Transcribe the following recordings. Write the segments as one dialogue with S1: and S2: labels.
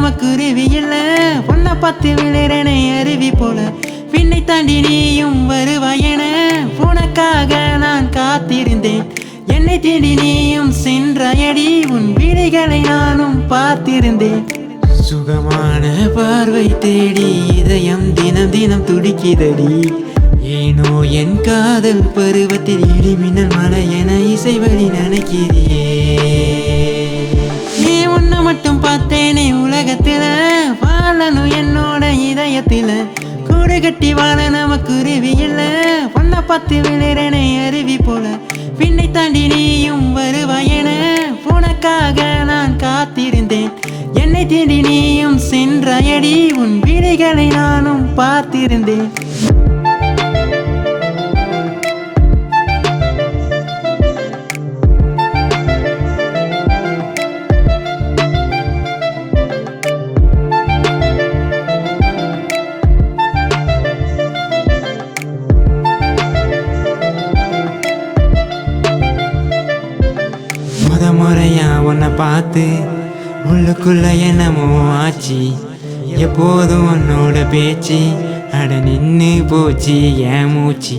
S1: நமக்கு உருவி இல்ல பொண்ணை பார்த்து விழுறனை அருவி போல பின்னை தாண்டி நீயும் வருவாயென உனக்காக நான் காத்திருந்தேன் என்னை தேடி நீயும் சென்றாயடி உன் வீடுகளை நானும் பார்த்திருந்தேன் சுகமான பார்வை தேடி இதயம் தினம் தினம் துடிக்குதடி ஏனோ என் காதல் பருவத்தில் இடிமின்னல் மழை என இசைவழி நினைக்கிறியே நீ உன்னை மட்டும் பார்த்தேனே உலகத்தில வாழணும் என்னோட இதயத்தில கூடு கட்டி வாழ நமக்கு உருவி இல்ல பொண்ணை பார்த்து விழுறனை அருவி போல பின்னை தாண்டி நீயும் வருவாயென உனக்காக நான் காத்திருந்தேன் என்னை தேடி நீயும் சென்றாயடி உன் வீடுகளை நானும் பார்த்திருந்தேன் முறையா உன்னை பார்த்து உள்ளுக்குள்ள என்னமோ ஆச்சு எப்போதும் உன்னோட பேச்சு அட நின்று போச்சு ஏன் மூச்சு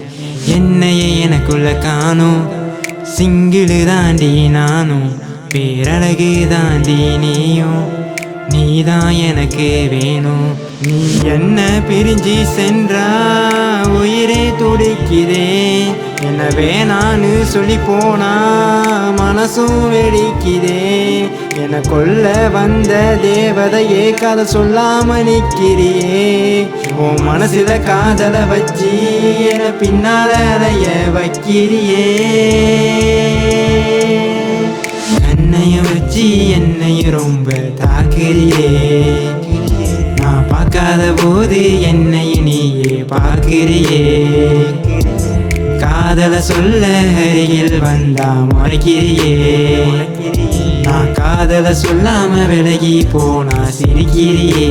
S1: என்னையே எனக்குள்ள காணும் சிங்கிளு தாண்டி நானும் பேரழகு தாண்டி நீயும் நீதான் எனக்கு வேணும் நீ என்ன பிரிஞ்சு சென்றா உயிரே துடிக்குதே என்ன வேணான்னு சொல்லி போனா மனசும் வெடிக்குதே என கொல்ல வந்த தேவதையே கதை சொல்லாம நிக்கிறியே உன் மனசுல காதலை வச்சு என பின்னால அதைய வைக்கிறியே கண்ணையும் வச்சு என்னையும் ரொம்ப தாக்குறியே நான் பார்க்காத போது என்னையும் நீயே பார்க்கிறியே காதலை சொல்ல அருகில் வந்தா மறைக்கிறியே நான் காதலை சொல்லாம விலகி போனா சிரிக்கிறியே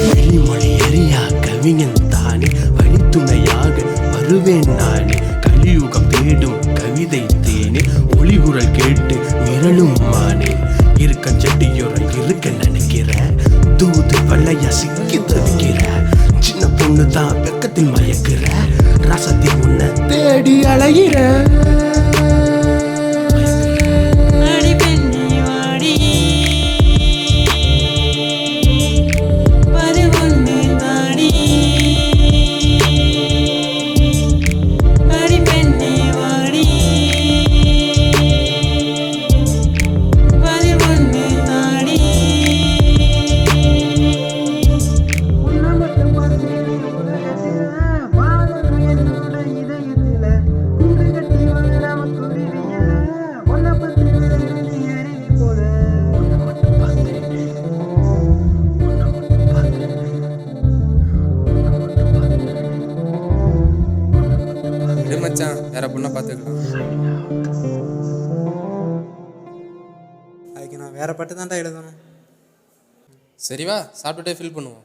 S2: வெளிமொழி எரியா கவிஞன் தானே வழித்துணையாக வருவேன் நானே கலியுகம் தேடும் கவிதை தேனே ஒளிகுரல் கேட்டு விரலும் மானே இருக்கன் செட்டியோர இருக்க நினைக்கிற தூது வள்ளையா சிக்கி தவிக்கிற சின்ன பொண்ணு தான் வெக்கத்தில் மயக்கிற ரசத்தை உன்னை தேடி அலைகிற
S3: மச்சான் வேற பொண்ணை பார்த்துக்கலாம்.
S4: அதுக்கு நான் வேற பாட்டு தான்டா எழுதணும்.
S3: சரிவா சாப்பிட்டுட்டே ஃபில் பண்ணுவோம்.